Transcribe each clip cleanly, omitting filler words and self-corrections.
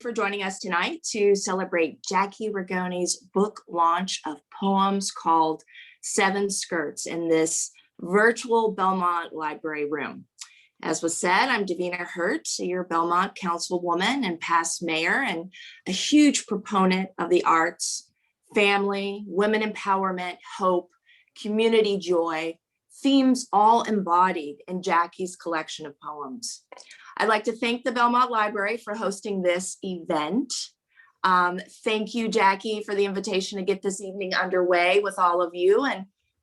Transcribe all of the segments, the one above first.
for joining us tonight to celebrate Jacki Rigoni's book launch of poems called Seven Skirts in this virtual Belmont library room. As was said, I'm Davina, your Belmont councilwoman and past mayor, and a huge proponent of the arts, family, women empowerment, hope, community joy, themes all embodied in Jacki's collection of poems. I'd like to thank the Belmont Library for hosting this event. Thank you, Jacki, for the invitation to get this evening underway with all of you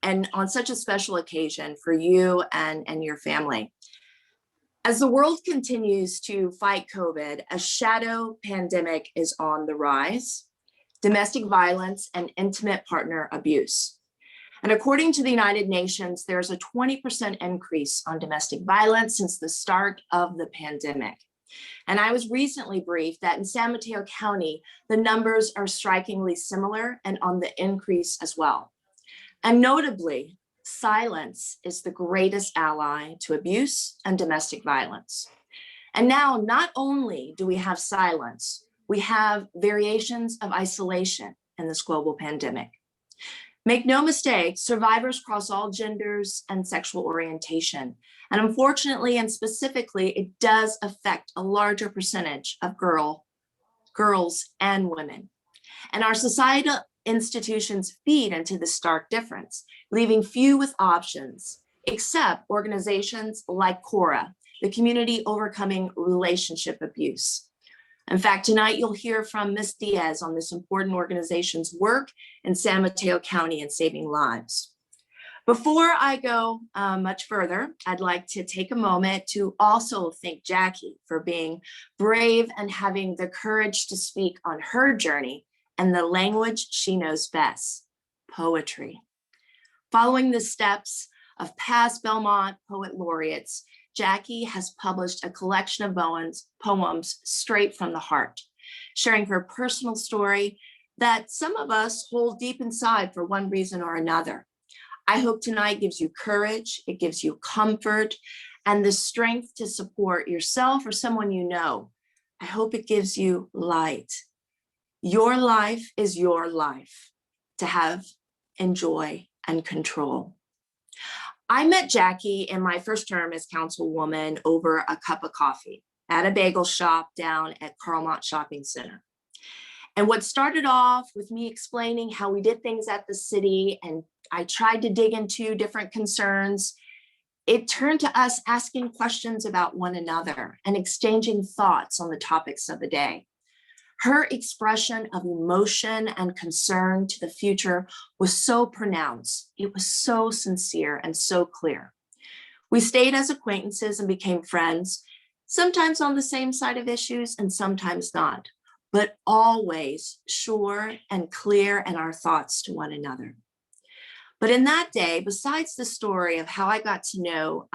and on such a special occasion for you and your family. As the world continues to fight COVID, a shadow pandemic is on the rise: domestic violence and intimate partner abuse. And according to the United Nations, there's a 20% increase on domestic violence since the start of the pandemic. And I was recently briefed that in San Mateo County, the numbers are strikingly similar and on the increase as well. And notably, silence is the greatest ally to abuse and domestic violence. And now, not only do we have silence, we have variations of isolation in this global pandemic. Make no mistake, survivors cross all genders and sexual orientation. And unfortunately and specifically, it does affect a larger percentage of girls and women. And our societal institutions feed into this stark difference, leaving few with options, except organizations like CORA, the Community Overcoming Relationship Abuse. In fact, tonight you'll hear from Ms. Diaz on this important organization's work in San Mateo County and saving lives. Before I go much further, I'd like to take a moment to also thank Jacki for being brave and having the courage to speak on her journey and the language she knows best: poetry. Following the steps of past Belmont poet laureates, Jacki has published a collection of poems straight from the heart, sharing her personal story that some of us hold deep inside for one reason or another. I hope tonight gives you courage, it gives you comfort, and the strength to support yourself or someone you know. I hope it gives you light. Your life is your life to have, enjoy, and control. I met Jacki in my first term as councilwoman over a cup of coffee at a bagel shop down at Belmont Shopping Center. And what started off with me explaining how we did things at the city, and I tried to dig into different concerns, it turned to us asking questions about one another and exchanging thoughts on the topics of the day. Her expression of emotion and concern to the future was so pronounced. It was so sincere and so clear. We stayed as acquaintances and became friends, sometimes on the same side of issues and sometimes not, but always sure and clear in our thoughts to one another. But in that day, besides the story of how I got to know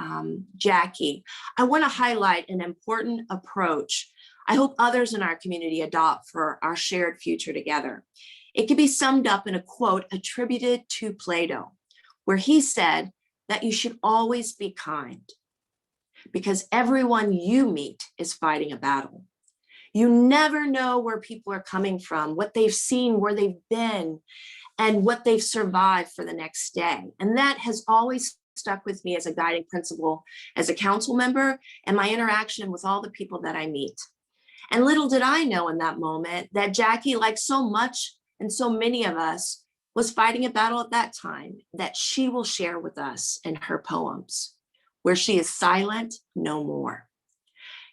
Jacki, I want to highlight an important approach I hope others in our community adopt for our shared future together. It can be summed up in a quote attributed to Plato, where he said that you should always be kind because everyone you meet is fighting a battle. You never know where people are coming from, what they've seen, where they've been, and what they've survived for the next day. And that has always stuck with me as a guiding principle as a council member and my interaction with all the people that I meet. And little did I know in that moment that Jacki, like so much and so many of us, was fighting a battle at that time that she will share with us in her poems, where she is silent no more.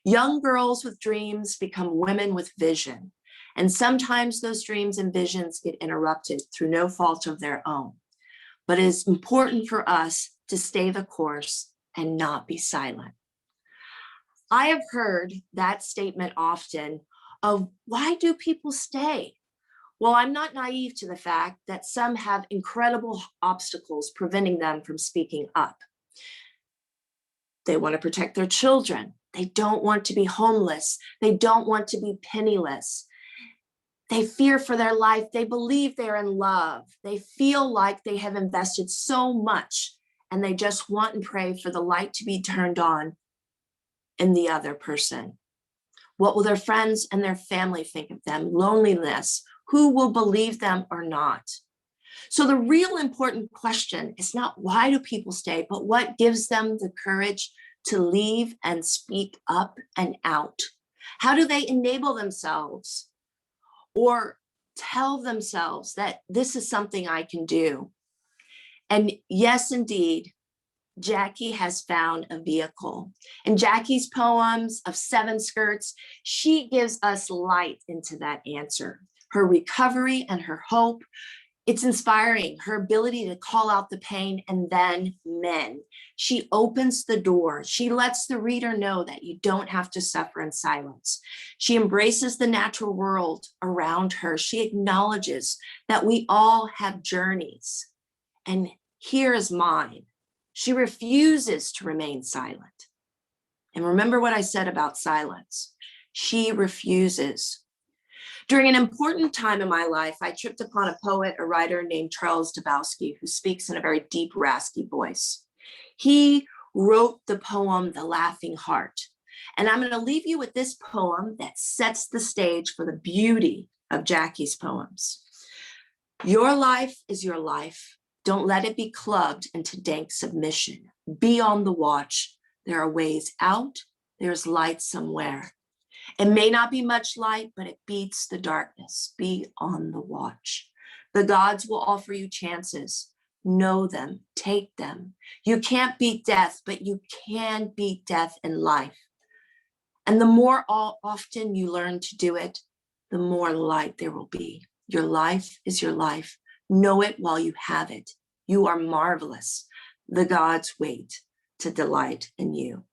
Young girls with dreams become women with vision, and sometimes those dreams and visions get interrupted through no fault of their own. But it is important for us to stay the course and not be silent. I have heard that statement often of why do people stay? Well, I'm not naive to the fact that some have incredible obstacles preventing them from speaking up. They want to protect their children. They don't want to be homeless. They don't want to be penniless. They fear for their life. They believe they're in love. They feel like they have invested so much and they just want and pray for the light to be turned on in the other person. What will their friends and their family think of them? Loneliness. Who will believe them or not? So the real important question is not why do people stay, but what gives them the courage to leave and speak up and out? How do they enable themselves or tell themselves that this is something I can do? And yes, indeed, Jacki has found a vehicle. In Jacki's poems of Seven Skirts, she gives us light into that answer. Her recovery and her hope, it's inspiring. Her ability to call out the pain and then mend. She opens the door. She lets the reader know that you don't have to suffer in silence. She embraces the natural world around her. She acknowledges that we all have journeys. And here is mine. She refuses to remain silent. And remember what I said about silence. She refuses. During an important time in my life, I tripped upon a poet, a writer named Charles Dabowski, who speaks in a very deep, raspy voice. He wrote the poem, The Laughing Heart. And I'm going to leave you with this poem that sets the stage for the beauty of Jacki's poems. Your life is your life. Don't let it be clubbed into dank submission. Be on the watch. There are ways out. There's light somewhere. It may not be much light, but it beats the darkness. Be on the watch. The gods will offer you chances. Know them, take them. You can't beat death, but you can beat death in life. And the more often you learn to do it, the more light there will be. Your life is your life. Know it while you have it. You are marvelous. The gods wait to delight in you.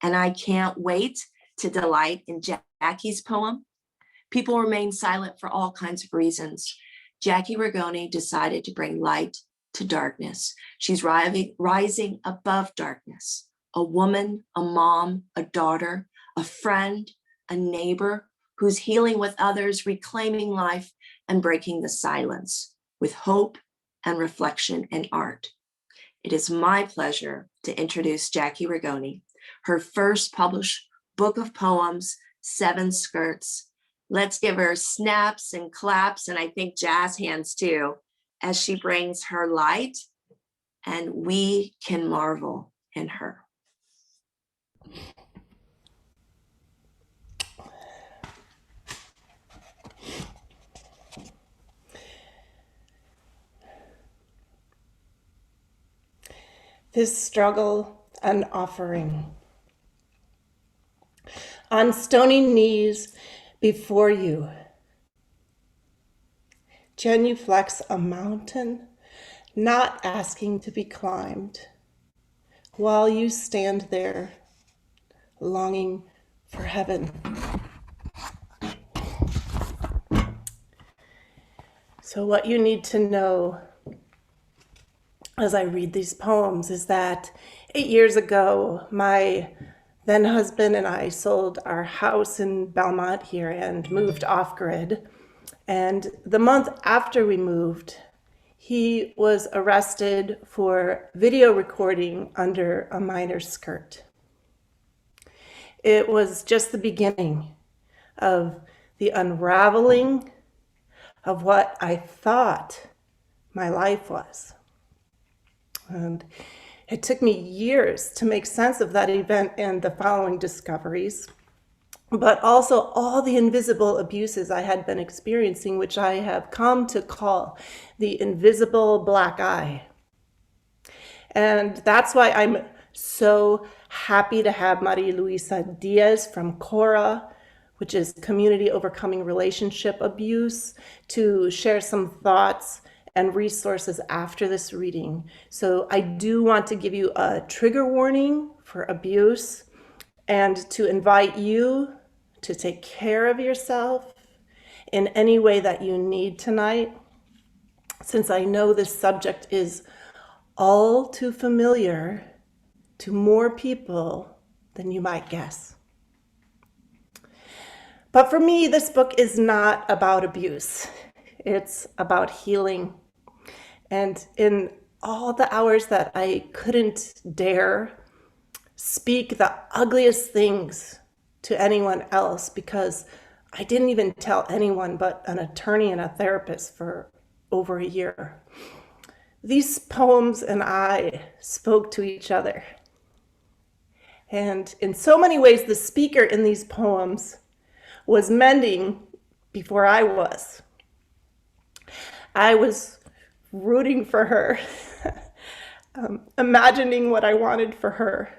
And I can't wait to delight in Jacki's poem. People remain silent for all kinds of reasons. Jacki Rigoni decided to bring light to darkness. She's rising above darkness. A woman, a mom, a daughter, a friend, a neighbor who's healing with others, reclaiming life and breaking the silence with hope and reflection and art. It is my pleasure to introduce Jacki Rigoni, her first published book of poems, Seven Skirts. Let's give her snaps and claps, and I think jazz hands too, as she brings her light, and we can marvel in her. This struggle an offering. On stony knees before you, genuflex a mountain, not asking to be climbed, while you stand there, longing for heaven. So what you need to know as I read these poems is that 8 years ago, my then husband and I sold our house in Belmont here and moved off grid. And the month after we moved, he was arrested for video recording under a minor's skirt. It was just the beginning of the unraveling of what I thought my life was. And it took me years to make sense of that event and the following discoveries, but also all the invisible abuses I had been experiencing, which I have come to call the invisible black eye. And that's why I'm so happy to have Mariluisa Diaz from CORA, which is Community Overcoming Relationship Abuse, to share some thoughts and resources after this reading. So I do want to give you a trigger warning for abuse and to invite you to take care of yourself in any way that you need tonight, since I know this subject is all too familiar to more people than you might guess. But for me, this book is not about abuse. It's about healing. And in all the hours that I couldn't dare speak the ugliest things to anyone else because I didn't even tell anyone but an attorney and a therapist for over a year. These poems and I spoke to each other. And in so many ways, the speaker in these poems was mending before I was. I was rooting for her, imagining what I wanted for her.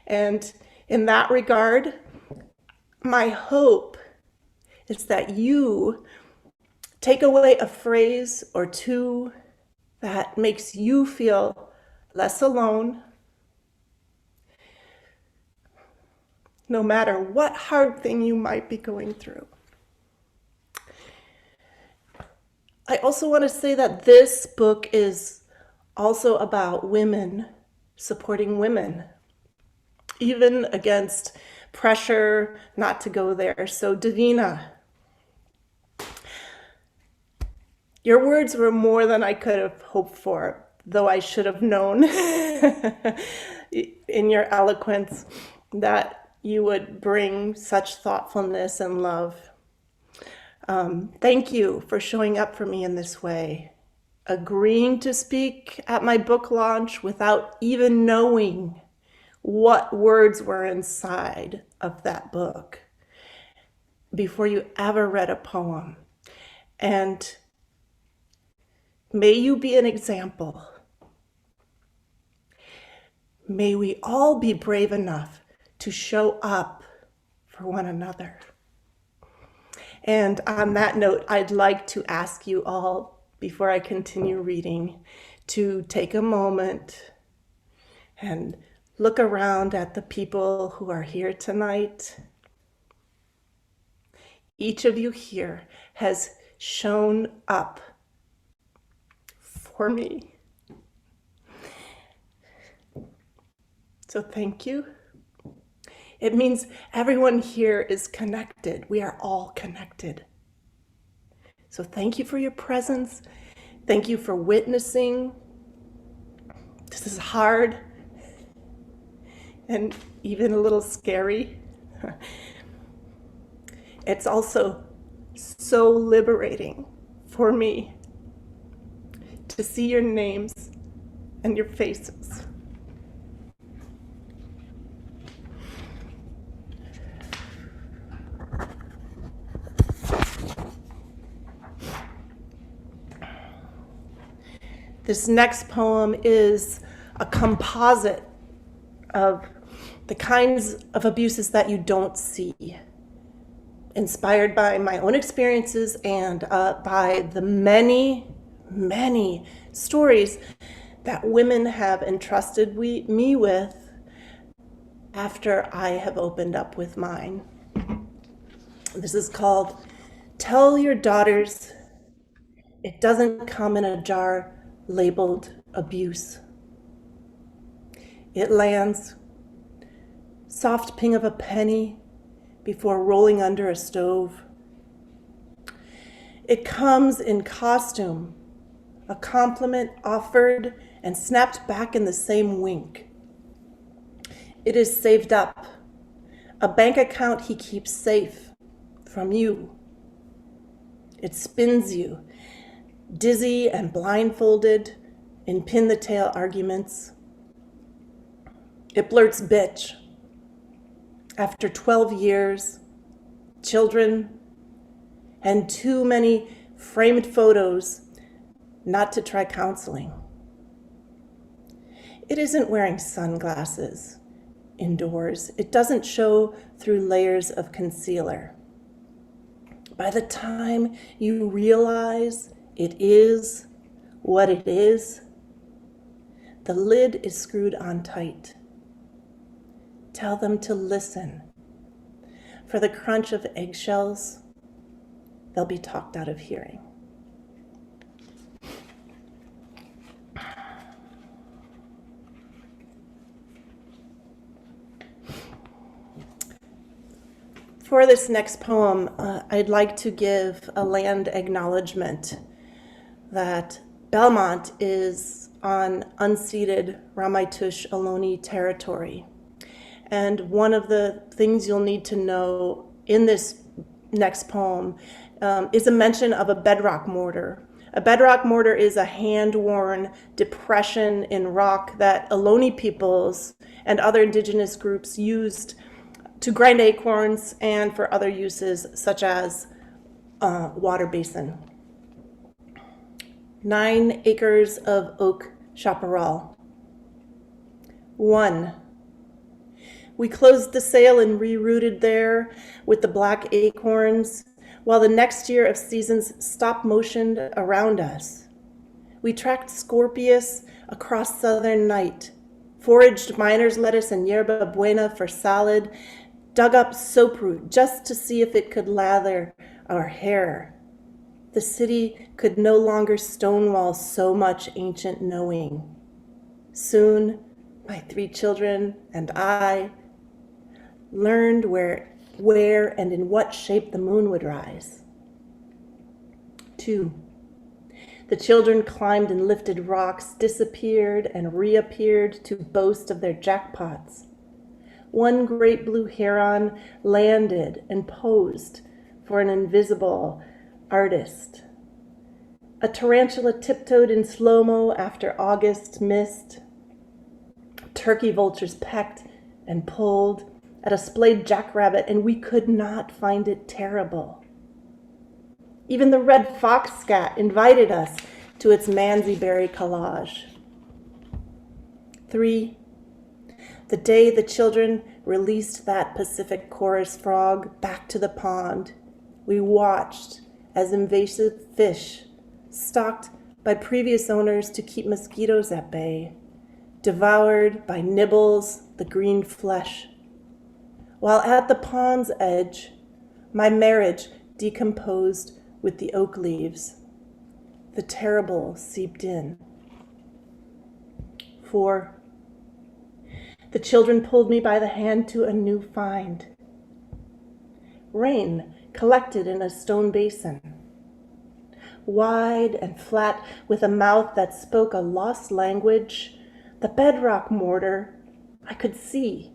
And in that regard, my hope is that you take away a phrase or two that makes you feel less alone, no matter what hard thing you might be going through. I also want to say that this book is also about women supporting women, even against pressure not to go there. So Davina, your words were more than I could have hoped for, though I should have known in your eloquence that you would bring such thoughtfulness and love. Thank you for showing up for me in this way, agreeing to speak at my book launch without even knowing what words were inside of that book before you ever read a poem. And may you be an example. May we all be brave enough to show up for one another. And on that note, I'd like to ask you all, before I continue reading, to take a moment and look around at the people who are here tonight. Each of you here has shown up for me. So thank you. It means everyone here is connected. We are all connected. So thank you for your presence. Thank you for witnessing. This is hard and even a little scary. It's also so liberating for me to see your names and your faces. This next poem is a composite of the kinds of abuses that you don't see, inspired by my own experiences and by the many, many stories that women have entrusted me with after I have opened up with mine. This is called Tell Your Daughters It Doesn't Come in a Jar Labeled Abuse. It lands, soft ping of a penny before rolling under a stove. It comes in costume, a compliment offered and snapped back in the same wink. It is saved up, a bank account he keeps safe from you. It spins you, dizzy and blindfolded in pin-the-tail arguments. It blurts bitch. After 12 years, children, and too many framed photos not to try counseling. It isn't wearing sunglasses indoors. It doesn't show through layers of concealer. By the time you realize it is what it is, the lid is screwed on tight. Tell them to listen. For the crunch of eggshells, they'll be talked out of hearing. For this next poem, I'd like to give a land acknowledgement that Belmont is on unceded Ramaytush Ohlone territory. And one of the things you'll need to know in this next poem is a mention of a bedrock mortar. A bedrock mortar is a hand-worn depression in rock that Ohlone peoples and other indigenous groups used to grind acorns and for other uses such as water basin. 9 acres of oak chaparral. 1. We closed the sale and rerouted there with the black acorns, while the next year of seasons stop-motioned around us. We tracked Scorpius across southern night, foraged miner's lettuce and yerba buena for salad, dug up soaproot just to see if it could lather our hair. The city could no longer stonewall so much ancient knowing. Soon, my 3 children and I learned where and in what shape the moon would rise. 2. The children climbed and lifted rocks, disappeared and reappeared to boast of their jackpots. One great blue heron landed and posed for an invisible artist. A tarantula tiptoed in slow-mo after August mist. Turkey vultures pecked and pulled at a splayed jackrabbit, and we could not find it terrible. Even the red fox scat invited us to its manzyberry collage. 3. The day the children released that Pacific chorus frog back to the pond, we watched as invasive fish, stocked by previous owners to keep mosquitoes at bay, devoured by nibbles the green flesh. While at the pond's edge, my marriage decomposed with the oak leaves. The terrible seeped in. 4. The children pulled me by the hand to a new find. Rain collected in a stone basin. Wide and flat, with a mouth that spoke a lost language, the bedrock mortar, I could see,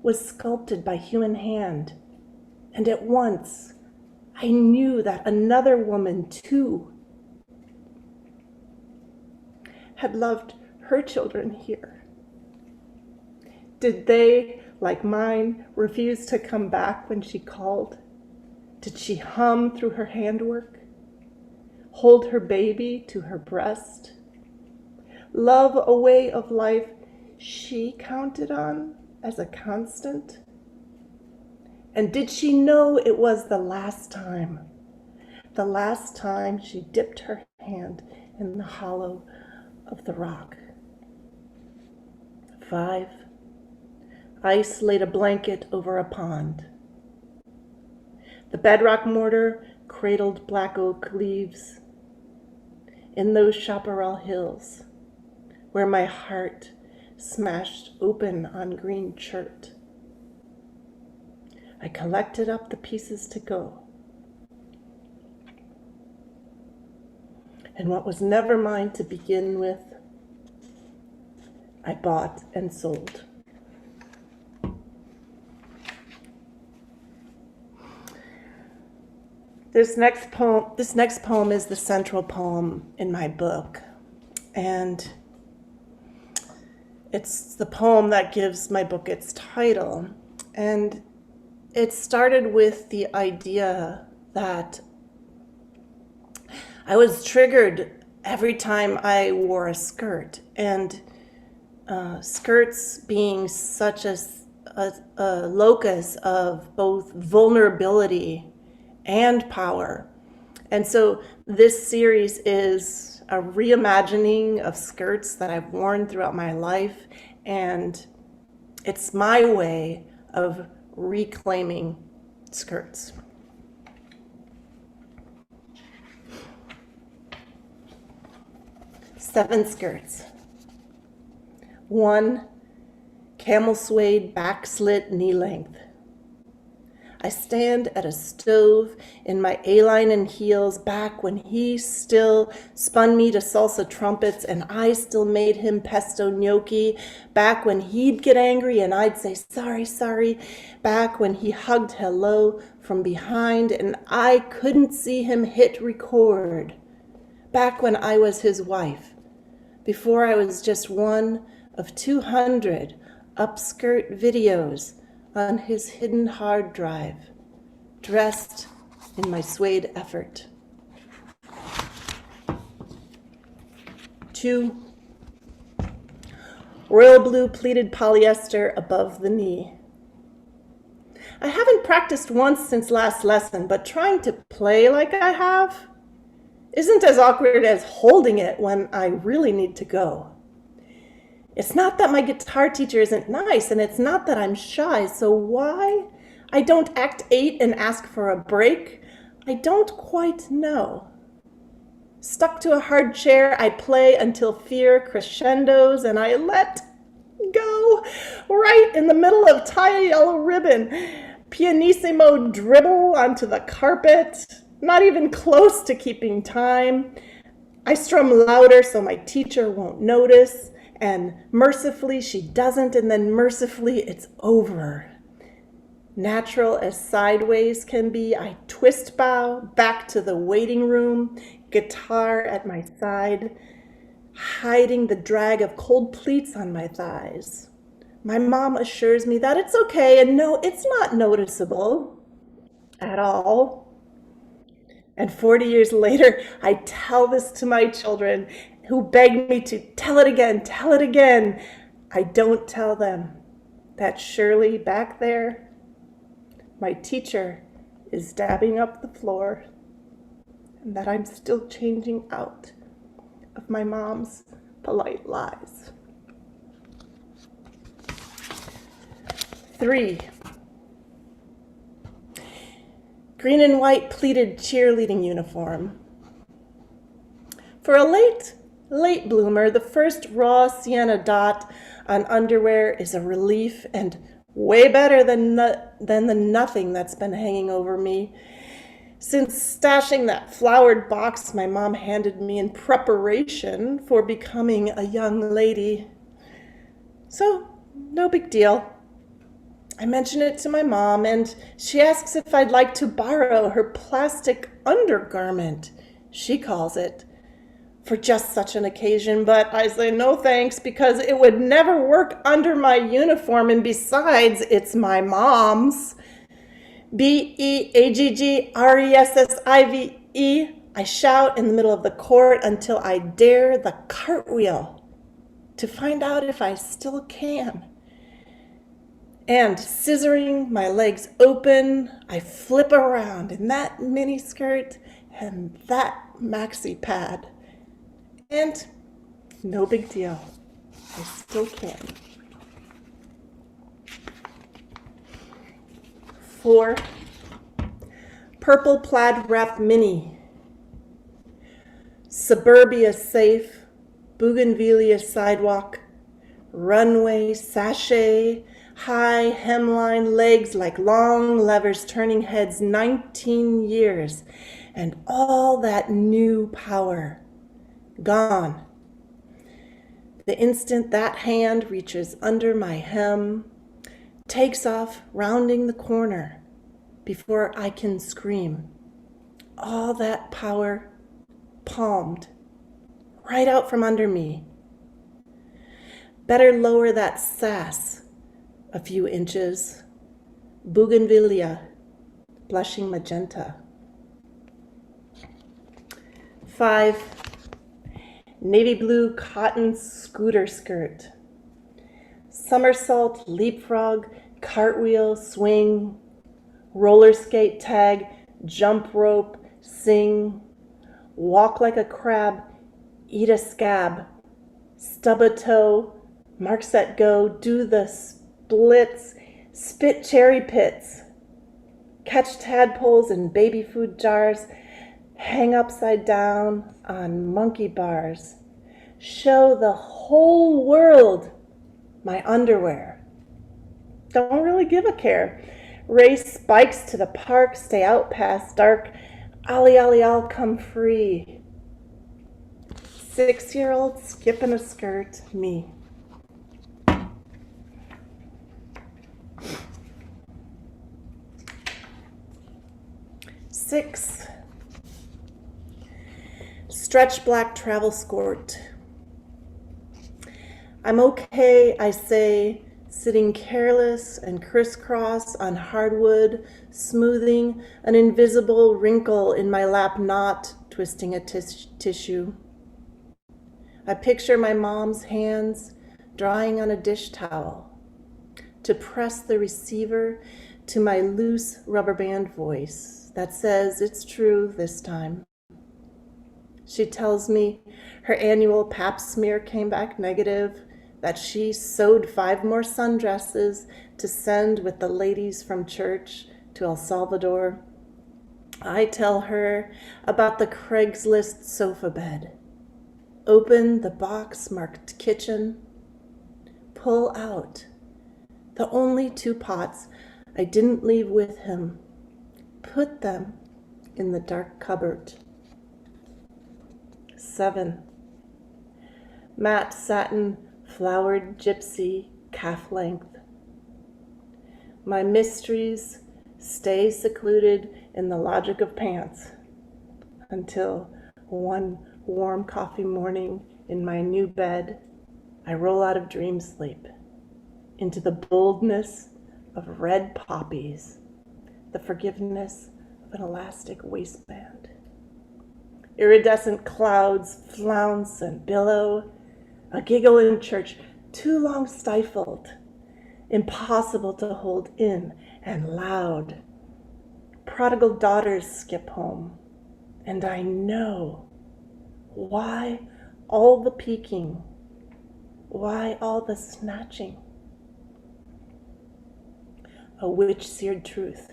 was sculpted by human hand. And at once, I knew that another woman, too, had loved her children here. Did they, like mine, refuse to come back when she called? Did she hum through her handwork? Hold her baby to her breast? Love a way of life she counted on as a constant? And did she know it was the last time she dipped her hand in the hollow of the rock? 5. Ice laid a blanket over a pond. The bedrock mortar cradled black oak leaves. In those chaparral hills, where my heart smashed open on green chert, I collected up the pieces to go. And what was never mine to begin with, I bought and sold. This next poem is the central poem in my book, and it's the poem that gives my book its title. And it started with the idea that I was triggered every time I wore a skirt, and skirts being such a locus of both vulnerability and power. And so this series is a reimagining of skirts that I've worn throughout my life, and it's my way of reclaiming skirts. Seven skirts. 1, camel suede back slit knee length. I stand at a stove in my A-line and heels back when he still spun me to salsa trumpets and I still made him pesto gnocchi, back when he'd get angry and I'd say sorry, sorry, back when he hugged hello from behind and I couldn't see him hit record, back when I was his wife, before I was just one of 200 upskirt videos on his hidden hard drive, dressed in my suede effort. 2, royal blue pleated polyester above the knee. I haven't practiced once since last lesson, but trying to play like I have isn't as awkward as holding it when I really need to go. It's not that my guitar teacher isn't nice, and it's not that I'm shy, so why I don't act 8 and ask for a break, I don't quite know. Stuck to a hard chair, I play until fear crescendos, and I let go right in the middle of tie a yellow ribbon, pianissimo dribble onto the carpet, not even close to keeping time. I strum louder so my teacher won't notice, and mercifully she doesn't, and then mercifully it's over. Natural as sideways can be, I twist bow back to the waiting room, guitar at my side, hiding the drag of cold pleats on my thighs. My mom assures me that it's okay, and no, it's not noticeable at all. And 40 years later, I tell this to my children who beg me to tell it again, tell it again. I don't tell them that surely back there, my teacher is dabbing up the floor and that I'm still changing out of my mom's polite lies. 3, green and white pleated cheerleading uniform. For a late bloomer, the first raw sienna dot on underwear is a relief and way better than the nothing that's been hanging over me since stashing that flowered box my mom handed me in preparation for becoming a young lady. So, no big deal. I mention it to my mom, and she asks if I'd like to borrow her plastic undergarment, she calls it, for just such an occasion, but I say no thanks because it would never work under my uniform, and besides, it's my mom's. Beaggressive, I shout in the middle of the court until I dare the cartwheel to find out if I still can. And scissoring my legs open, I flip around in that mini skirt and that maxi pad. And no big deal, I still can. 4, purple plaid wrap mini. Suburbia safe, bougainvillea sidewalk, runway, sachet, high hemline legs like long levers turning heads 19 years, and all that new power gone. The instant that hand reaches under my hem, takes off rounding the corner before I can scream. All that power palmed right out from under me. Better lower that sass a few inches. Bougainvillea, blushing magenta. 5, navy blue cotton scooter skirt. Somersault, leapfrog, cartwheel, swing, roller skate tag, jump rope, sing, walk like a crab, eat a scab, stub a toe, mark set go, do the splits, spit cherry pits, catch tadpoles in baby food jars, hang upside down on monkey bars, show the whole world my underwear. Don't really give a care. Race bikes to the park, stay out past dark. Ollie, ollie, I'll come free. 6-year-old skipping a skirt, me. Six. Stretch black travel skirt. I'm okay, I say, sitting careless and crisscross on hardwood, smoothing an invisible wrinkle in my lap knot, twisting a tissue. I picture my mom's hands drying on a dish towel to press the receiver to my loose rubber band voice that says it's true this time. She tells me her annual pap smear came back negative, that she sewed 5 more sundresses to send with the ladies from church to El Salvador. I tell her about the Craigslist sofa bed. Open the box marked kitchen. Pull out the only 2 pots I didn't leave with him. Put them in the dark cupboard. 7. Matte satin flowered gypsy calf length. My mysteries stay secluded in the logic of pants until one warm coffee morning in my new bed, I roll out of dream sleep into the boldness of red poppies, the forgiveness of an elastic waistband. Iridescent clouds flounce and billow, a giggle in church, too long stifled, impossible to hold in, and loud. Prodigal daughters skip home, and I know why all the peeking, why all the snatching. A witch-seared truth.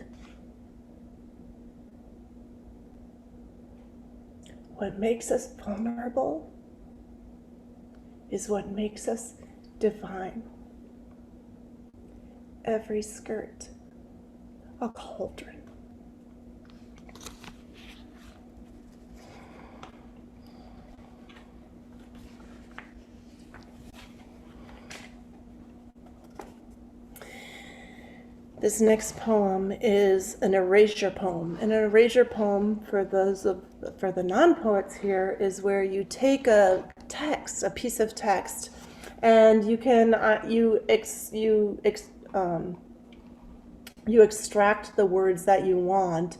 What makes us vulnerable is what makes us divine. Every skirt, a cauldron. This next poem is an erasure poem. And an erasure poem, for the non-poets here, is where you take a text, a piece of text, and you can you extract the words that you want.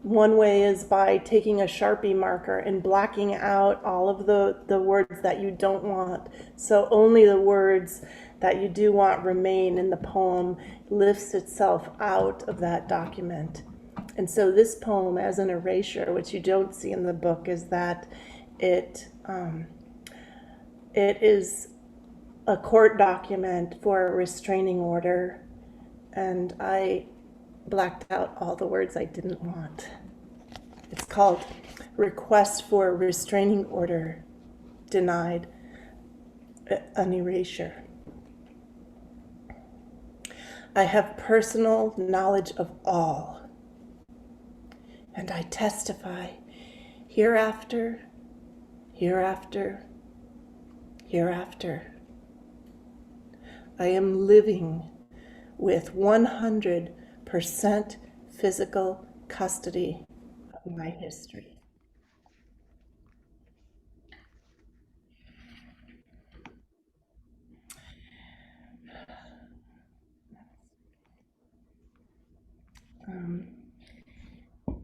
One way is by taking a Sharpie marker and blacking out all of the words that you don't want. So only the words that you do want remain, in the poem lifts itself out of that document. And so this poem, as an erasure, which you don't see in the book, is that it is a court document for a restraining order, and I blacked out all the words I didn't want. It's called Request for a Restraining Order Denied, an erasure. I have personal knowledge of all, and I testify hereafter, hereafter, hereafter. I am living with 100% physical custody of my history.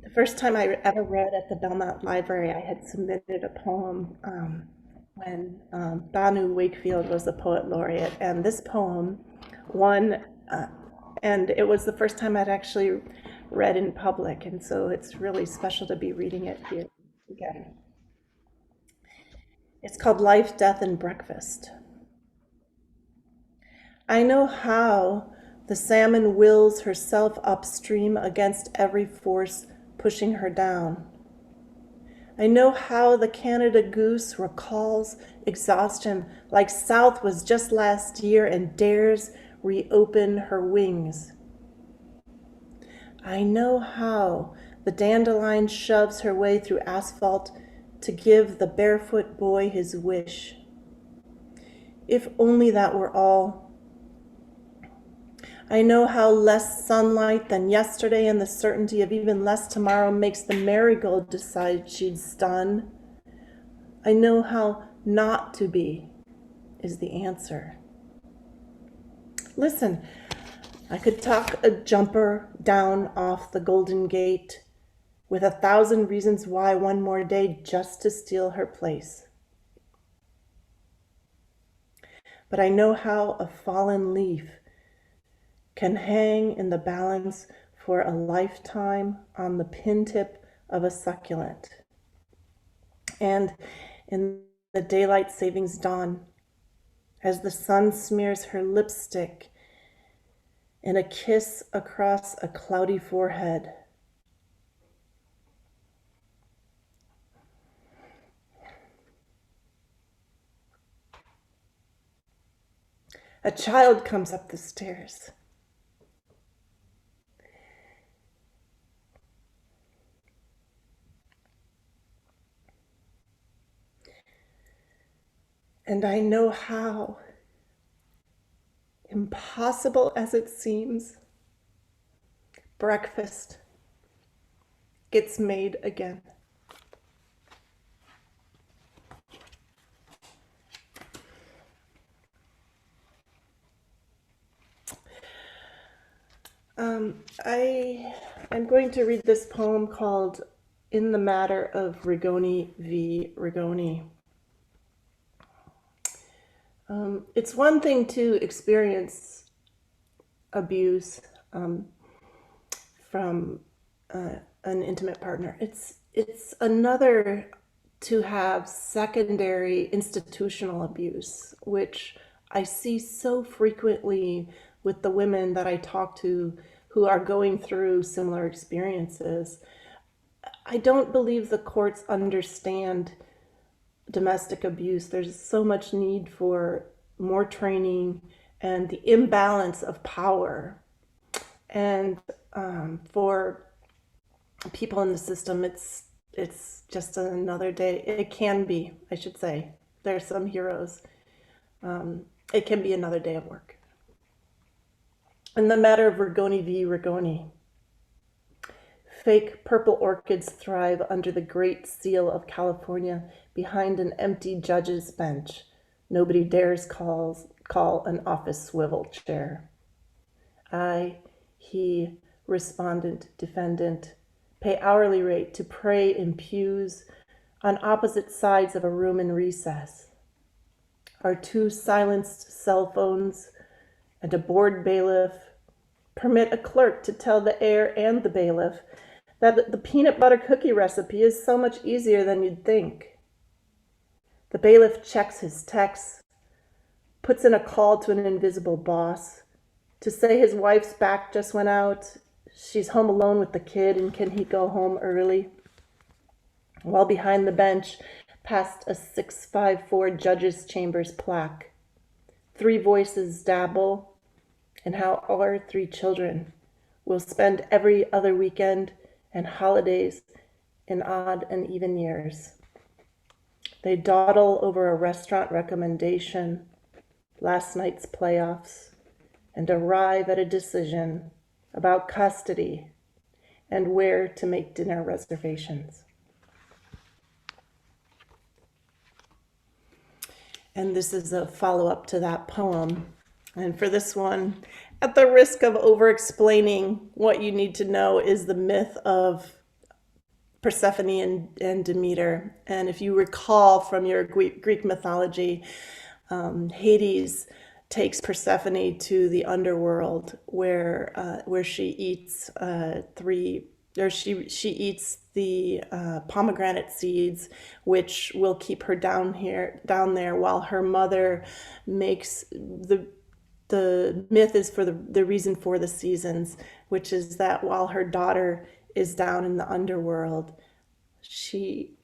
The first time I ever read at the Belmont Library, I had submitted a poem when Banu Wakefield was the poet laureate, and this poem won, and it was the first time I'd actually read in public, and so it's really special to be reading it here again. It's called Life, Death, and Breakfast. I know how the salmon wills herself upstream against every force pushing her down. I know how the Canada goose recalls exhaustion like South was just last year and dares reopen her wings. I know how the dandelion shoves her way through asphalt to give the barefoot boy his wish. If only that were all. I know how less sunlight than yesterday and the certainty of even less tomorrow makes the marigold decide she's done. I know how not to be is the answer. Listen, I could talk a jumper down off the Golden Gate with 1,000 reasons why one more day just to steal her place. But I know how a fallen leaf can hang in the balance for a lifetime on the pin tip of a succulent. And in the daylight savings dawn, as the sun smears her lipstick in a kiss across a cloudy forehead, a child comes up the stairs. And I know how, impossible as it seems, breakfast gets made again. I'm going to read this poem called In the Matter of Rigoni v. Rigoni. It's one thing to experience abuse from an intimate partner. It's another to have secondary institutional abuse, which I see so frequently with the women that I talk to who are going through similar experiences. I don't believe the courts understand domestic abuse. There's so much need for more training and the imbalance of power. And for people in the system, it's just another day. It can be, I should say. There are some heroes. It can be another day of work. In the matter of Rigoni v. Rigoni, fake purple orchids thrive under the Great Seal of California behind an empty judge's bench. Nobody dares call an office swivel chair. I, he, respondent, defendant, pay hourly rate to pray in pews on opposite sides of a room in recess. Our 2 silenced cell phones and a bored bailiff permit a clerk to tell the heir and the bailiff that the peanut butter cookie recipe is so much easier than you'd think. The bailiff checks his texts, puts in a call to an invisible boss to say his wife's back just went out, she's home alone with the kid, and can he go home early? While behind the bench, past a 654 judge's chambers plaque, 3 voices dabble in how our 3 children will spend every other weekend and holidays in odd and even years. They dawdle over a restaurant recommendation, last night's playoffs, and arrive at a decision about custody and where to make dinner reservations. And this is a follow-up to that poem. And for this one, at the risk of over-explaining, what you need to know is the myth of Persephone and Demeter. And if you recall from your Greek mythology, Hades takes Persephone to the underworld where she eats she eats the pomegranate seeds, which will keep her down there while her mother makes the myth is for the reason for the seasons, which is that while her daughter is down in the underworld, she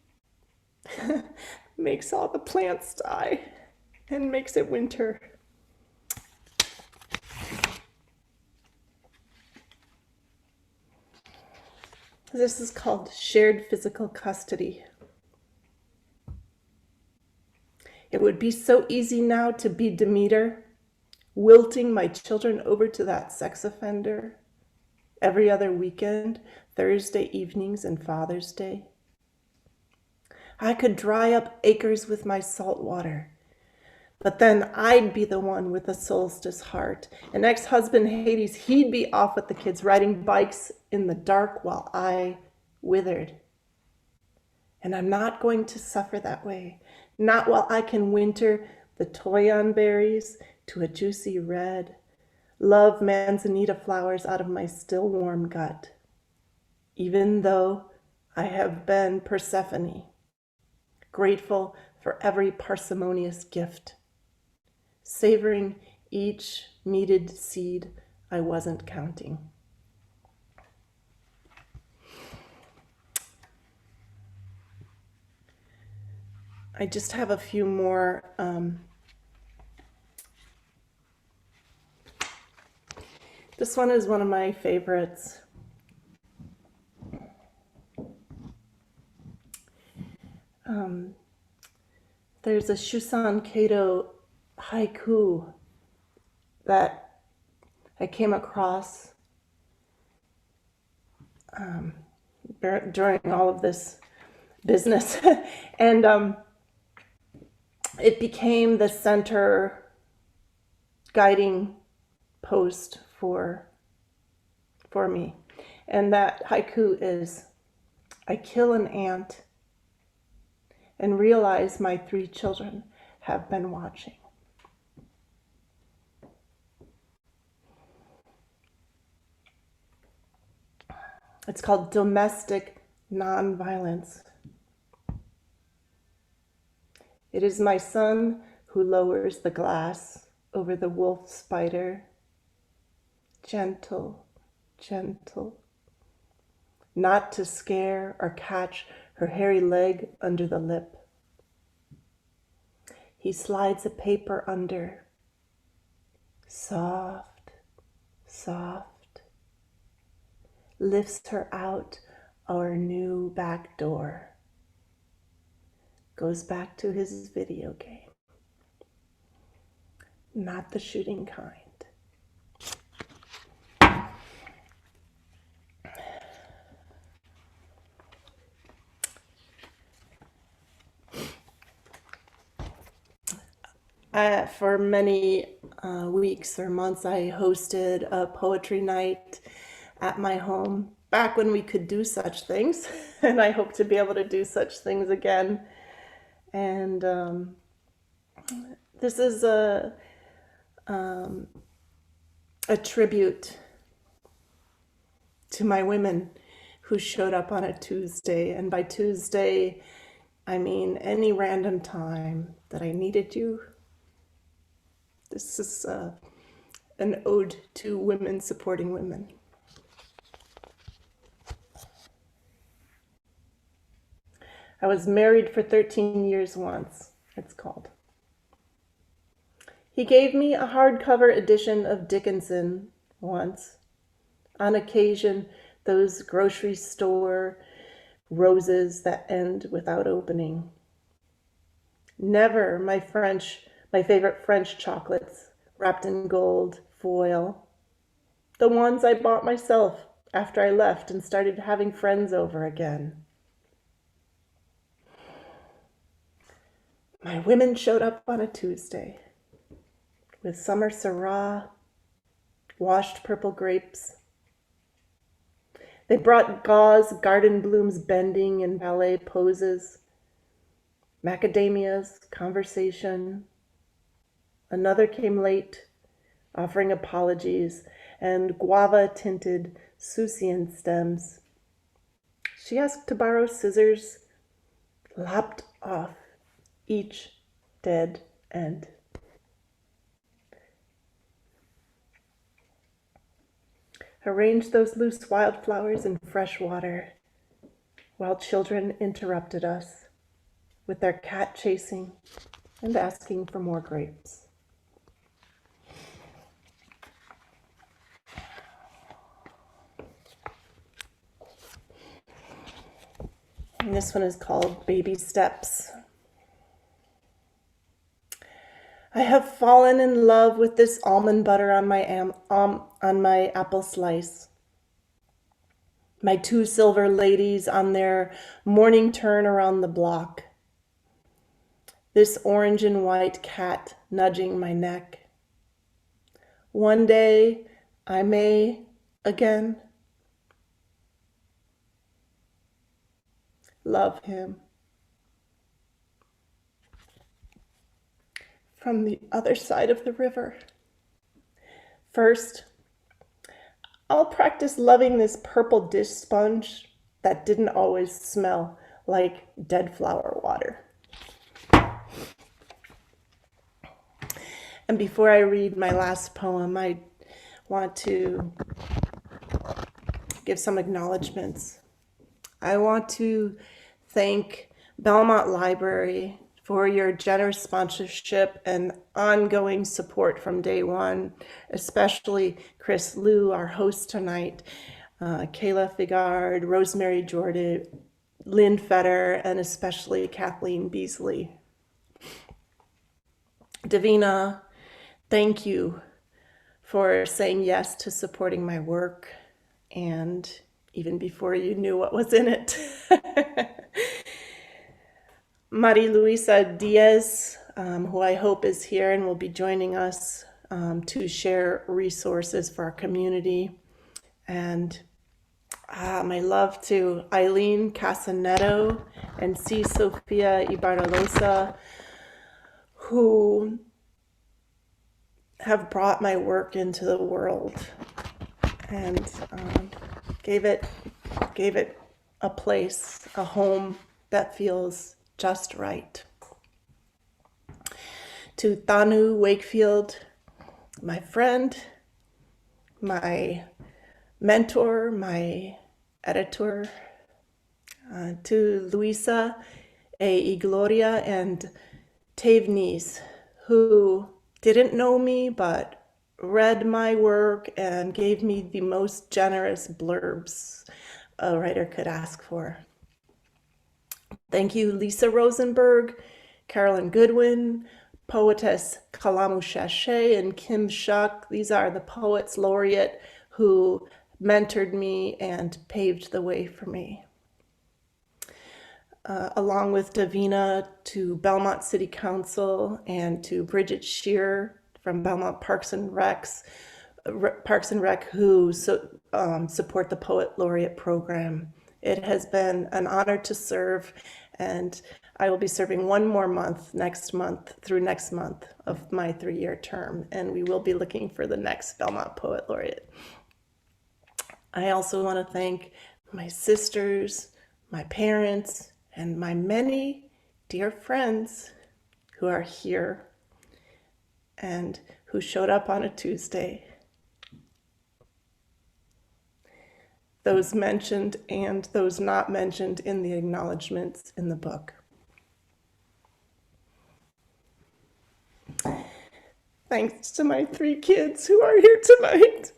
makes all the plants die and makes it winter. This is called shared physical custody. It would be so easy now to be Demeter, wilting my children over to that sex offender every other weekend, Thursday evenings and Father's Day. I could dry up acres with my salt water, but then I'd be the one with a solstice heart. And ex-husband Hades, he'd be off with the kids riding bikes in the dark while I withered. And I'm not going to suffer that way. Not while I can winter the toyon berries to a juicy red, love manzanita flowers out of my still warm gut. Even though I have been Persephone, grateful for every parsimonious gift, savoring each meated seed I wasn't counting. I just have a few more. This one is one of my favorites. There's a Shusan Kato haiku that I came across during all of this business. And it became the center guiding post for me. And that haiku is, I kill an ant and realize my 3 children have been watching. It's called domestic nonviolence. It is my son who lowers the glass over the wolf spider. Gentle, gentle. Not to scare or catch her hairy leg under the lip. He slides a paper under. Soft, soft. Lifts her out our new back door. Goes back to his video game. Not the shooting kind. For many weeks or months, I hosted a poetry night at my home, back when we could do such things, and I hope to be able to do such things again. And this is a tribute to my women who showed up on a Tuesday. And by Tuesday, I mean any random time that I needed you. This is an ode to women supporting women. I was married for 13 years once, it's called. He gave me a hardcover edition of Dickinson once. On occasion, those grocery store roses that end without opening. Never my favorite French chocolates wrapped in gold foil. The ones I bought myself after I left and started having friends over again. My women showed up on a Tuesday with summer Syrah, washed purple grapes. They brought gauze garden blooms bending in ballet poses, macadamias, conversation. Another came late, offering apologies, and guava-tinted Susian stems. She asked to borrow scissors, lopped off each dead end. Arranged those loose wildflowers in fresh water, while children interrupted us with their cat chasing and asking for more grapes. And this one is called Baby Steps. I have fallen in love with this almond butter on my apple slice. My two silver ladies on their morning turn around the block. This orange and white cat nudging my neck. One day I may again love him. From the other side of the river. First, I'll practice loving this purple dish sponge that didn't always smell like dead flower water. And before I read my last poem, I want to give some acknowledgments. I want to thank Belmont Library for your generous sponsorship and ongoing support from day one, especially Chris Liu, our host tonight, Kayla Figard, Rosemary Jordan, Lynn Fetter, and especially Kathleen Beasley. Davina, thank you for saying yes to supporting my work, and even before you knew what was in it. Mariluisa Diaz, who I hope is here and will be joining us to share resources for our community. And my love to Eileen Casaneto and C. Sofia Ibaralosa, who have brought my work into the world and gave it a place, a home that feels just right. To Thanu Wakefield, my friend, my mentor, my editor, to Luisa A. Igloria and Tayve Neese, who didn't know me but read my work and gave me the most generous blurbs a writer could ask for. Thank you, Lisa Rosenberg, Carolyn Goodwin, poetess Kalamu Shashay, and Kim Shuck. These are the poets laureate who mentored me and paved the way for me. Along with Davina, to Belmont City Council, and to Bridget Shear from Belmont Parks and Rec, who support the Poet Laureate program. It has been an honor to serve, and I will be serving one more month next month of my 3-year term, and we will be looking for the next Belmont Poet Laureate. I also want to thank my sisters, my parents, and my many dear friends who are here and who showed up on a Tuesday. Those mentioned and those not mentioned in the acknowledgments in the book. Thanks to my 3 kids who are here tonight.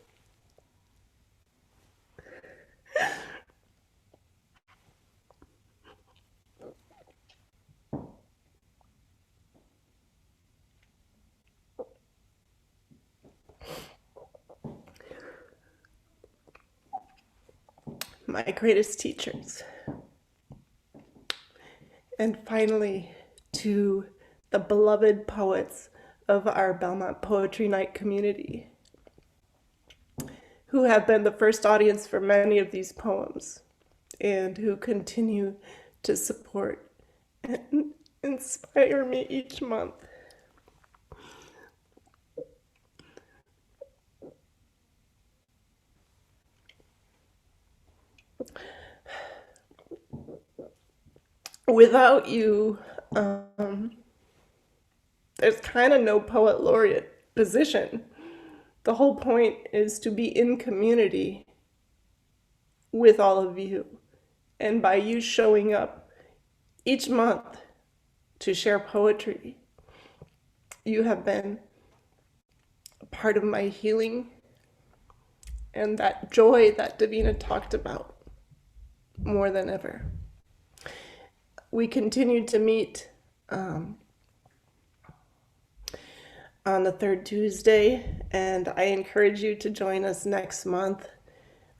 My greatest teachers. And finally, to the beloved poets of our Belmont Poetry Night community, who have been the first audience for many of these poems, and who continue to support and inspire me each month. Without you, there's kind of no poet laureate position. The whole point is to be in community with all of you. And by you showing up each month to share poetry, you have been a part of my healing and that joy that Davina talked about more than ever. we continue to meet on the third Tuesday, and I encourage you to join us next month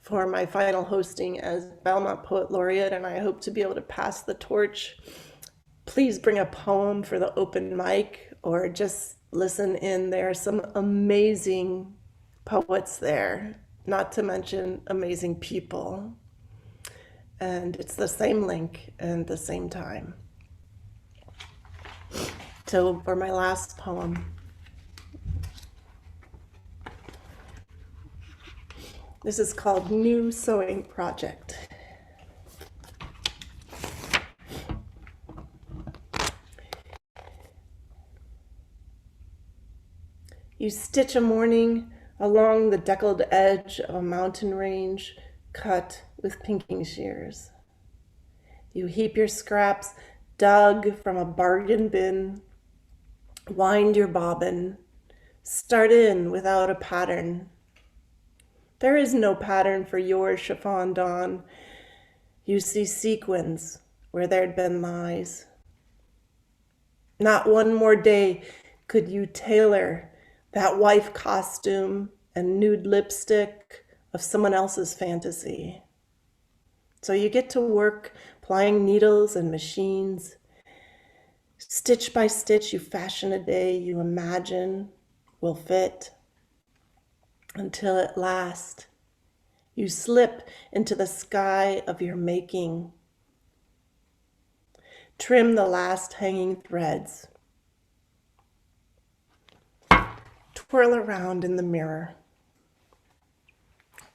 for my final hosting as Belmont Poet Laureate, and I hope to be able to pass the torch. Please bring a poem for the open mic or just listen in. There are some amazing poets there, not to mention amazing people. And it's the same link and the same time. So for my last poem, this is called New Sewing Project. You stitch a morning along the deckled edge of a mountain range cut with pinking shears. You heap your scraps dug from a bargain bin, wind your bobbin, start in without a pattern. There is no pattern for your chiffon dawn. You see sequins where there'd been lies. Not one more day could you tailor that wife costume and nude lipstick of someone else's fantasy. So you get to work plying needles and machines. Stitch by stitch, you fashion a day you imagine will fit. Until at last, you slip into the sky of your making. Trim the last hanging threads. Twirl around in the mirror.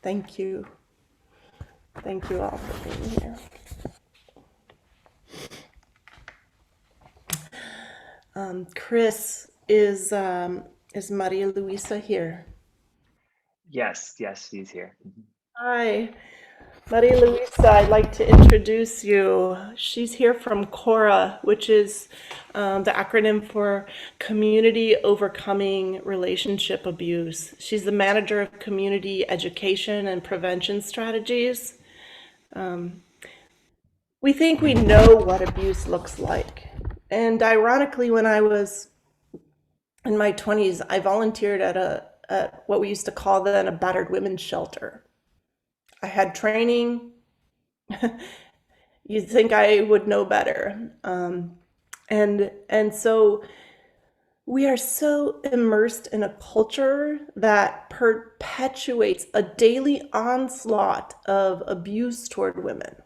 Thank you. Thank you all for being here. Chris, is Mariluisa here? Yes, she's here. Hi, Mariluisa, I'd like to introduce you. She's here from CORA, which is the acronym for Community Overcoming Relationship Abuse. She's the manager of community education and prevention strategies. We think we know what abuse looks like. And ironically, when I was in my 20s, I volunteered at what we used to call then a battered women's shelter. I had training. You'd think I would know better. And so we are so immersed in a culture that perpetuates a daily onslaught of abuse toward women.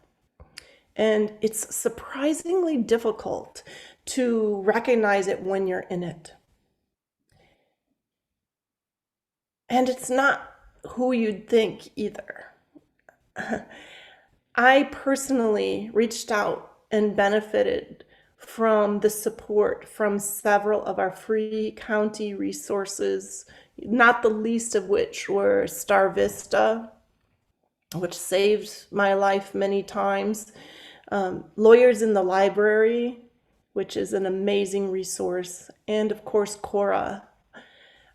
And it's surprisingly difficult to recognize it when you're in it. And it's not who you'd think either. I personally reached out and benefited from the support from several of our free county resources, not the least of which were Star Vista, which saved my life many times, Lawyers in the Library, which is an amazing resource, and of course, CORA.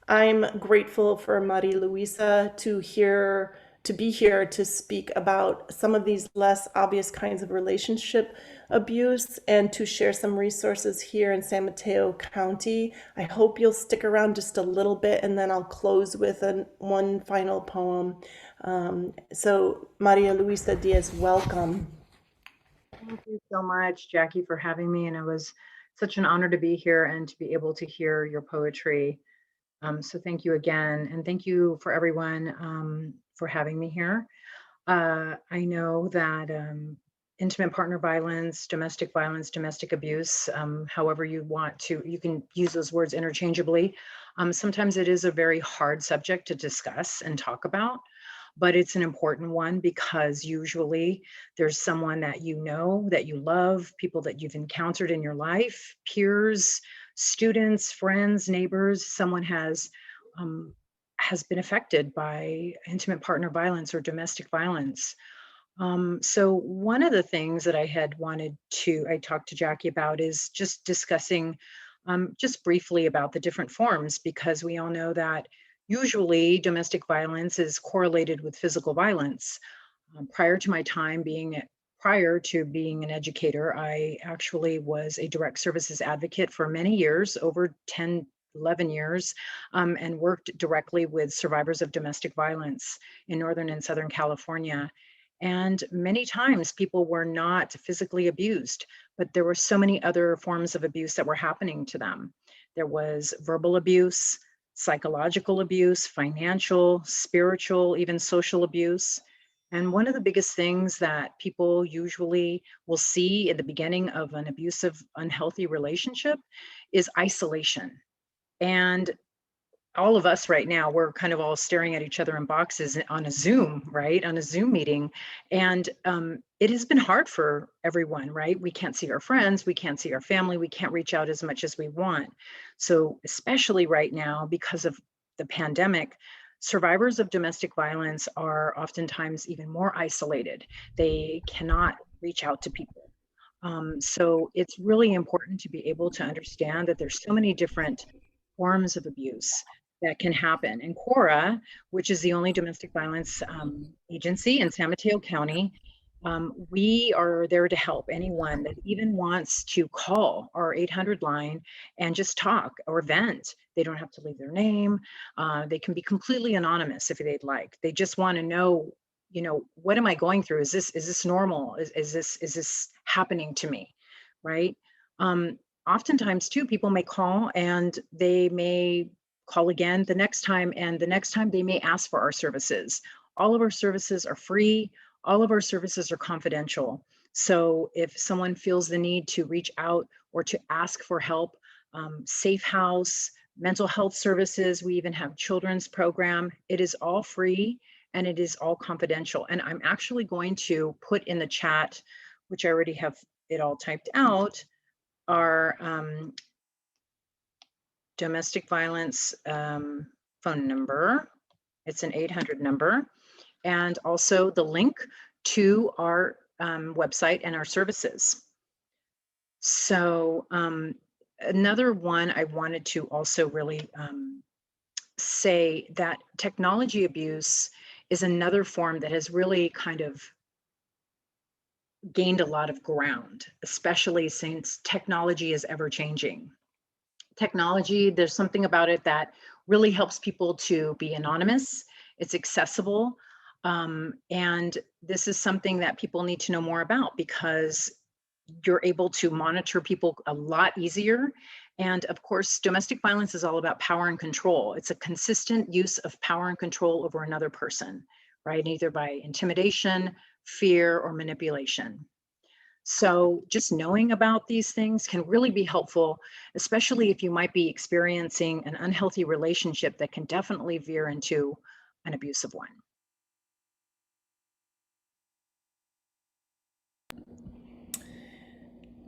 I'm grateful for Mariluisa to be here to speak about some of these less obvious kinds of relationship abuse and to share some resources here in San Mateo County. I hope you'll stick around just a little bit, and then I'll close with one final poem. So Mariluisa Diaz, welcome. Thank you so much, Jackie, for having me. And it was such an honor to be here and to be able to hear your poetry. So thank you again. And thank you for everyone for having me here. I know that intimate partner violence, domestic abuse, however you want to, you can use those words interchangeably. Sometimes it is a very hard subject to discuss and talk about. But it's an important one because usually there's someone that you know, that you love, people that you've encountered in your life, peers, students, friends, neighbors, someone has been affected by intimate partner violence or domestic violence. So one of the things that I talked to Jackie about is just discussing just briefly about the different forms, because we all know that usually domestic violence is correlated with physical violence. Prior to my time being prior to being an educator, I actually was a direct services advocate for many years, over 10, 11 years, and worked directly with survivors of domestic violence in Northern and Southern California. And many times people were not physically abused, but there were so many other forms of abuse that were happening to them. There was verbal abuse, psychological abuse, financial, spiritual, even social abuse. And one of the biggest things that people usually will see at the beginning of an abusive, unhealthy relationship is isolation. And all of us right now, we're kind of all staring at each other in boxes on a Zoom, right? On a Zoom meeting. And it has been hard for everyone, right? We can't see our friends, we can't see our family, we can't reach out as much as we want. So, especially right now, because of the pandemic, survivors of domestic violence are oftentimes even more isolated. They cannot reach out to people. So it's really important to be able to understand that there's so many different forms of abuse that can happen. And CORA, which is the only domestic violence agency in San Mateo County, we are there to help anyone that even wants to call our 800 line and just talk or vent. They don't have to leave their name. They can be completely anonymous if they'd like. They just want to know, what am I going through? Is this normal? Is this happening to me? Right? Oftentimes too, people may call and they may call again the next time, and the next time they may ask for our services. All of our services are free. All of our services are confidential. So if someone feels the need to reach out or to ask for help, Safe House, mental health services, we even have children's program, it is all free and it is all confidential. And I'm actually going to put in the chat, which I already have it all typed out, our domestic violence phone number. It's an 800 number, and also the link to our website and our services. So another one I wanted to also really say that technology abuse is another form that has really kind of gained a lot of ground, especially since technology is ever changing. Technology, there's something about it that really helps people to be anonymous. It's accessible. And this is something that people need to know more about because you're able to monitor people a lot easier. And of course, domestic violence is all about power and control. It's a consistent use of power and control over another person, right? Either by intimidation, fear, or manipulation. So just knowing about these things can really be helpful, especially if you might be experiencing an unhealthy relationship that can definitely veer into an abusive one.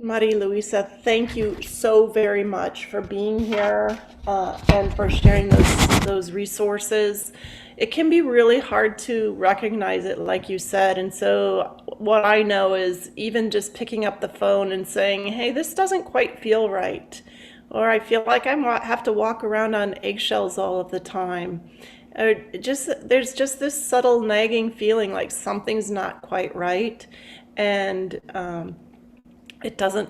Mariluisa, thank you so very much for being here and for sharing those resources. It can be really hard to recognize it, like you said. And so what I know is even just picking up the phone and saying, hey, this doesn't quite feel right. Or I feel like I have to walk around on eggshells all of the time. Or there's just this subtle nagging feeling like something's not quite right. And it doesn't,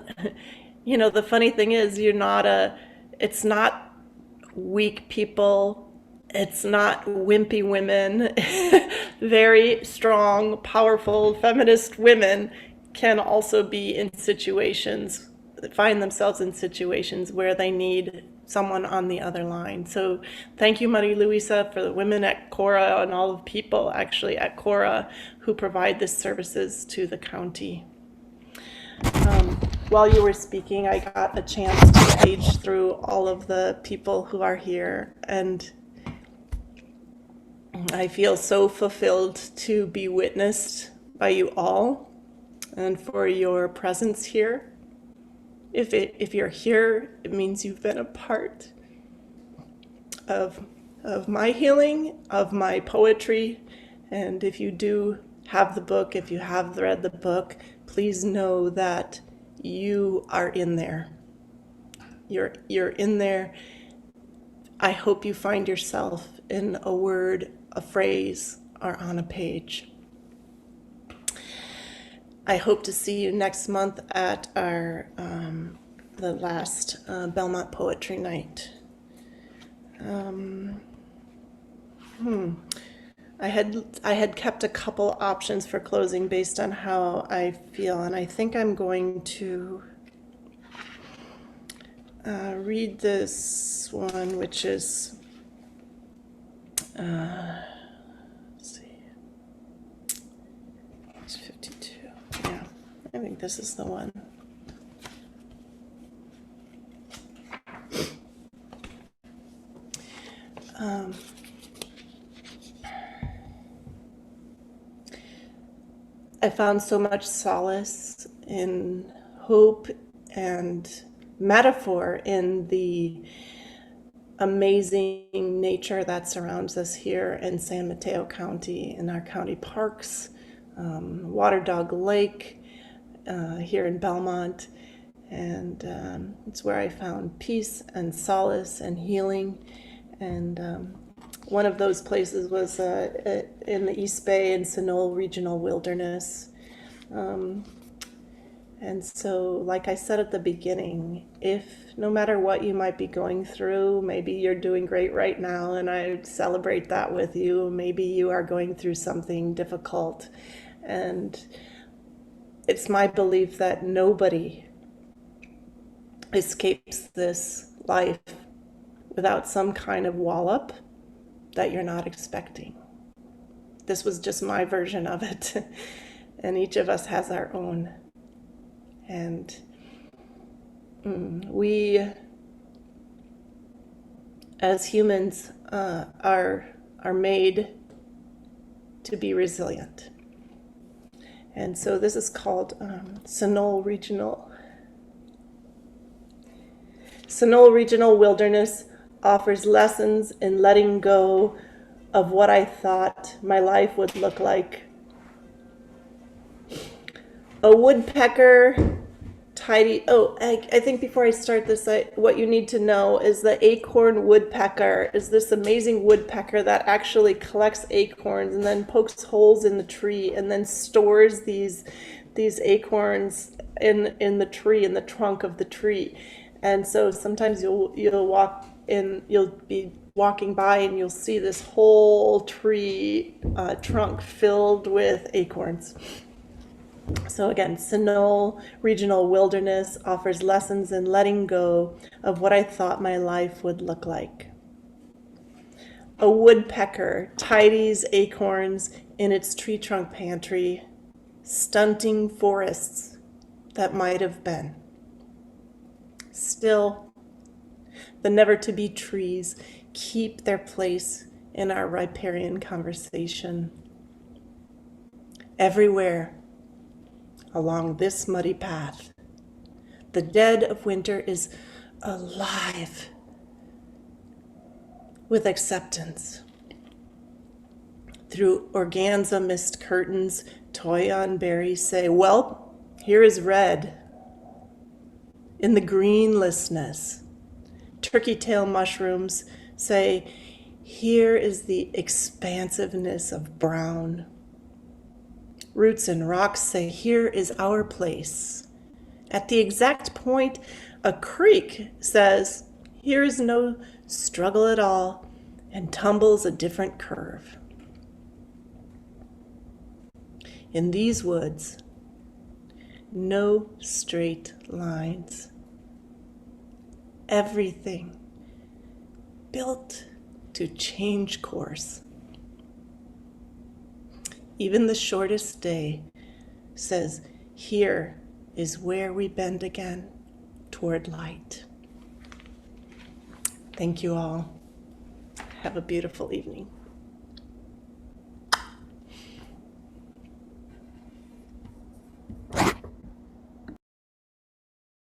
the funny thing is it's not weak people. It's not wimpy women. Very strong, powerful, feminist women can also be find themselves in situations where they need someone on the other line. So thank you, Mariluisa, for the women at CORA and all the people actually at CORA who provide these services to the county. While you were speaking, I got a chance to page through all of the people who are here, and I feel so fulfilled to be witnessed by you all and for your presence here. If you're here, it means you've been a part of my healing, of my poetry, and if you do have the book, if you have read the book, please know that you are in there. You're in there. I hope you find yourself in a word, a phrase, or on a page. I hope to see you next month at our the last Belmont Poetry Night. I had kept a couple options for closing based on how I feel, and I think I'm going to read this one, which is let's see, it's 52. Yeah, I think this is the one. I found so much solace in hope and metaphor in the amazing nature that surrounds us here in San Mateo County, in our county parks, Water Dog Lake, here in Belmont. And it's where I found peace and solace and healing. And one of those places was in the East Bay in Sunol Regional Wilderness. And so, like I said at the beginning, if no matter what you might be going through, maybe you're doing great right now, and I celebrate that with you. Maybe you are going through something difficult. And it's my belief that nobody escapes this life without some kind of wallop that you're not expecting. This was just my version of it. And each of us has our own. And we, as humans, are made to be resilient. And so this is called Sunol Regional. Sunol Regional Wilderness offers lessons in letting go of what I thought my life would look like. A woodpecker, tidy. Oh, I think before I start this, what you need to know is the acorn woodpecker is this amazing woodpecker that actually collects acorns and then pokes holes in the tree and then stores these acorns in the tree, in the trunk of the tree. And so sometimes you'll be walking by and you'll see this whole tree trunk filled with acorns. So again, Sunol Regional Wilderness offers lessons in letting go of what I thought my life would look like. A woodpecker tidies acorns in its tree trunk pantry, stunting forests that might have been. Still, the never-to-be trees keep their place in our riparian conversation. Everywhere along this muddy path, the dead of winter is alive with acceptance. Through organza mist curtains, toyon berries say, well, here is red. In the greenlessness, turkey tail mushrooms say, here is the expansiveness of brown. Roots and rocks say, here is our place. At the exact point, a creek says, here is no struggle at all, and tumbles a different curve. In these woods, no straight lines. Everything built to change course. Even the shortest day says, here is where we bend again toward light. Thank you all. Have a beautiful evening.